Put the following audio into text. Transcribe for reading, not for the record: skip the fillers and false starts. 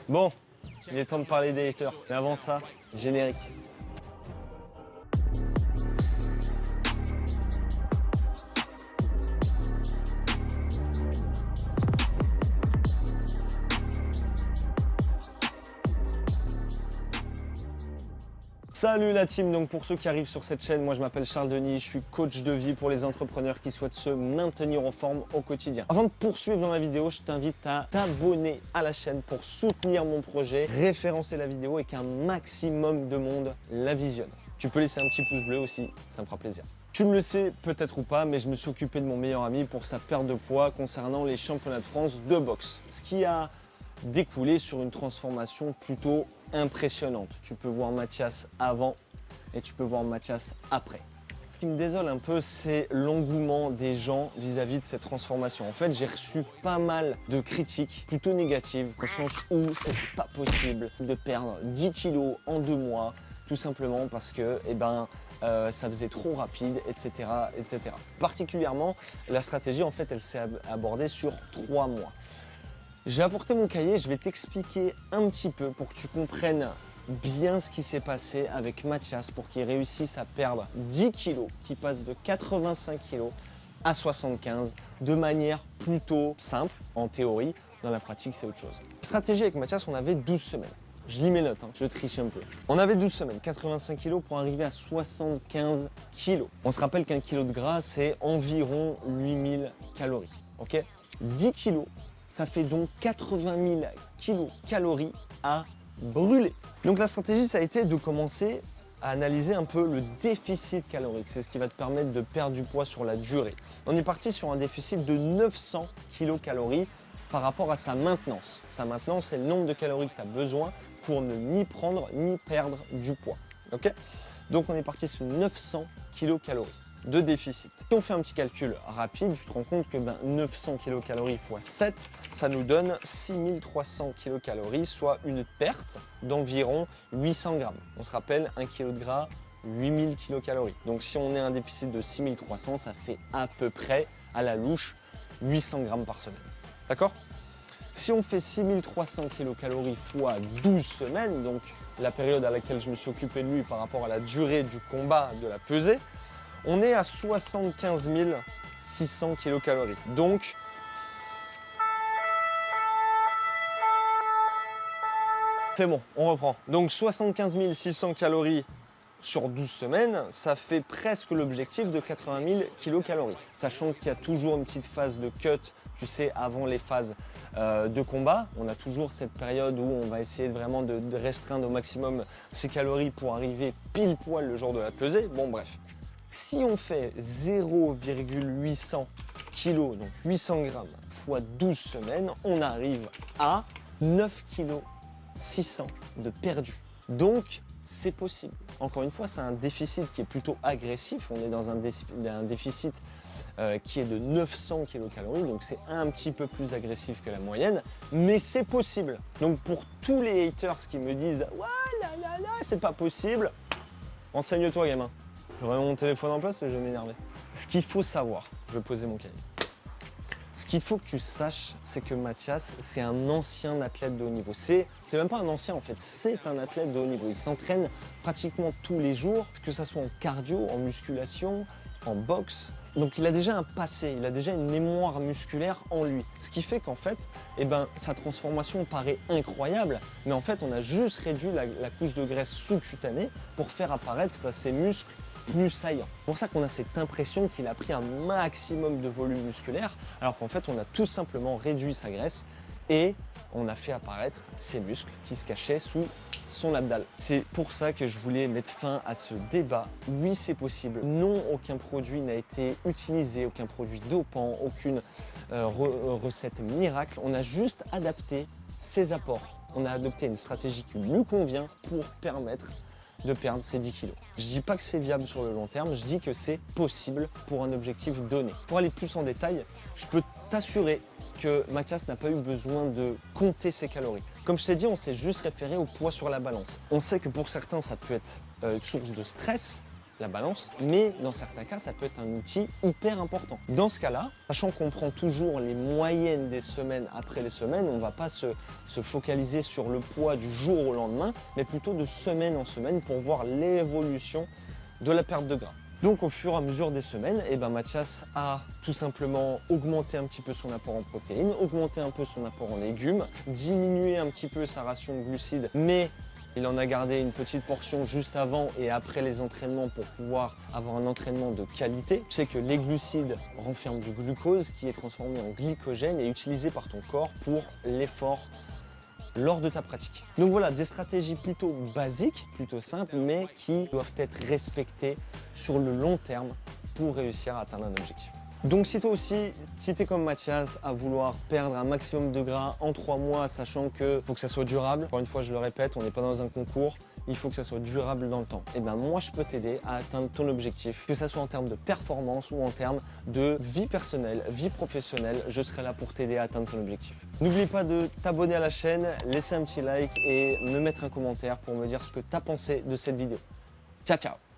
Bon, il est temps de parler des haters. Mais avant ça, générique. Salut la team, donc pour ceux qui arrivent sur cette chaîne, moi je m'appelle Charles Denis, je suis coach de vie pour les entrepreneurs qui souhaitent se maintenir en forme au quotidien. Avant de poursuivre dans la vidéo, je t'invite à t'abonner à la chaîne pour soutenir mon projet, référencer la vidéo et qu'un maximum de monde la visionne. Tu peux laisser un petit pouce bleu aussi, ça me fera plaisir. Tu me le sais peut-être ou pas, mais je me suis occupé de mon meilleur ami pour sa perte de poids concernant les championnats de France de boxe. Ce qui a découlé sur une transformation plutôt impressionnante. Tu peux voir Mathias avant et tu peux voir Mathias après. Ce qui me désole un peu, c'est l'engouement des gens vis-à-vis de cette transformation. En fait, j'ai reçu pas mal de critiques plutôt négatives, au sens où c'était pas possible de perdre 10 kilos en 2 mois, tout simplement parce que ça faisait trop rapide, etc., etc. Particulièrement, la stratégie, en fait, elle s'est abordée sur 3 mois. J'ai apporté mon cahier, je vais t'expliquer un petit peu pour que tu comprennes bien ce qui s'est passé avec Mathias pour qu'il réussisse à perdre 10 kilos, qu'il passe de 85 kilos à 75 de manière plutôt simple en théorie. Dans la pratique, c'est autre chose. Stratégie avec Mathias, on avait 12 semaines. Je lis mes notes, je triche un peu. On avait 12 semaines, 85 kg pour arriver à 75 kg. On se rappelle qu'un kilo de gras, c'est environ 8000 calories. Ok, 10 kg, ça fait donc 80 000 kilocalories à brûler. Donc la stratégie, ça a été de commencer à analyser un peu le déficit calorique. C'est ce qui va te permettre de perdre du poids sur la durée. On est parti sur un déficit de 900 kilocalories par rapport à sa maintenance. Sa maintenance, c'est le nombre de calories que tu as besoin pour ne ni prendre ni perdre du poids. Ok, donc on est parti sur 900 kilocalories de déficit. Si on fait un petit calcul rapide, tu te rends compte que 900 kilocalories x 7, ça nous donne 6300 kilocalories, soit une perte d'environ 800 grammes. On se rappelle, 1 kg de gras, 8000 kilocalories. Donc si on est un déficit de 6300, ça fait à peu près, à la louche, 800 grammes par semaine. D'accord? Si on fait 6300 kilocalories x 12 semaines, donc la période à laquelle je me suis occupé de lui par rapport à la durée du combat de la pesée, on est à 75 600 kilocalories. Donc, c'est bon, on reprend. Donc 75 600 calories sur 12 semaines, ça fait presque l'objectif de 80 000 kilocalories. Sachant qu'il y a toujours une petite phase de cut, tu sais, avant les phases de combat. On a toujours cette période où on va essayer vraiment de restreindre au maximum ses calories pour arriver pile poil le jour de la pesée. Bon, bref. Si on fait 0,800 kg, donc 800 grammes, x 12 semaines, on arrive à 9 kg 600 de perdu. Donc, c'est possible. Encore une fois, c'est un déficit qui est plutôt agressif. On est dans un déficit qui est de 900 kilocalories, donc c'est un petit peu plus agressif que la moyenne, mais c'est possible. Donc, pour tous les haters qui me disent « Ouais, là, c'est pas possible », renseigne-toi, gamin. Je remets mon téléphone en place ou je vais m'énerver. Ce qu'il faut savoir, je vais poser mon cahier. Ce qu'il faut que tu saches, c'est que Mathias, c'est un ancien athlète de haut niveau. C'est même pas un ancien en fait, c'est un athlète de haut niveau. Il s'entraîne pratiquement tous les jours, que ce soit en cardio, en musculation, en boxe. Donc il a déjà un passé, il a déjà une mémoire musculaire en lui. Ce qui fait qu'en fait, sa transformation paraît incroyable, mais en fait on a juste réduit la couche de graisse sous-cutanée pour faire apparaître ses muscles plus saillant. C'est pour ça qu'on a cette impression qu'il a pris un maximum de volume musculaire, alors qu'en fait on a tout simplement réduit sa graisse et on a fait apparaître ses muscles qui se cachaient sous son abdal. C'est pour ça que je voulais mettre fin à ce débat. Oui, c'est possible. Non, aucun produit n'a été utilisé, aucun produit dopant, aucune recette miracle. On a juste adapté ses apports. On a adopté une stratégie qui lui convient pour permettre de perdre ces 10 kilos. Je dis pas que c'est viable sur le long terme, je dis que c'est possible pour un objectif donné. Pour aller plus en détail, je peux t'assurer que Mathias n'a pas eu besoin de compter ses calories. Comme je t'ai dit, on s'est juste référé au poids sur la balance. On sait que pour certains, ça peut être source de stress, la balance, mais dans certains cas, ça peut être un outil hyper important. Dans ce cas-là, sachant qu'on prend toujours les moyennes des semaines après les semaines, on ne va pas se focaliser sur le poids du jour au lendemain, mais plutôt de semaine en semaine pour voir l'évolution de la perte de gras. Donc au fur et à mesure des semaines, Mathias a tout simplement augmenté un petit peu son apport en protéines, augmenté un peu son apport en légumes, diminué un petit peu sa ration de glucides, mais il en a gardé une petite portion juste avant et après les entraînements pour pouvoir avoir un entraînement de qualité. Tu sais que les glucides renferment du glucose qui est transformé en glycogène et utilisé par ton corps pour l'effort lors de ta pratique. Donc voilà, des stratégies plutôt basiques, plutôt simples, mais qui doivent être respectées sur le long terme pour réussir à atteindre un objectif. Donc si toi aussi, si tu es comme Mathias à vouloir perdre un maximum de gras en 3 mois, sachant qu'il faut que ça soit durable, encore une fois je le répète, on n'est pas dans un concours, il faut que ça soit durable dans le temps. Et moi je peux t'aider à atteindre ton objectif, que ça soit en termes de performance ou en termes de vie personnelle, vie professionnelle, je serai là pour t'aider à atteindre ton objectif. N'oublie pas de t'abonner à la chaîne, laisser un petit like et me mettre un commentaire pour me dire ce que tu as pensé de cette vidéo. Ciao ciao!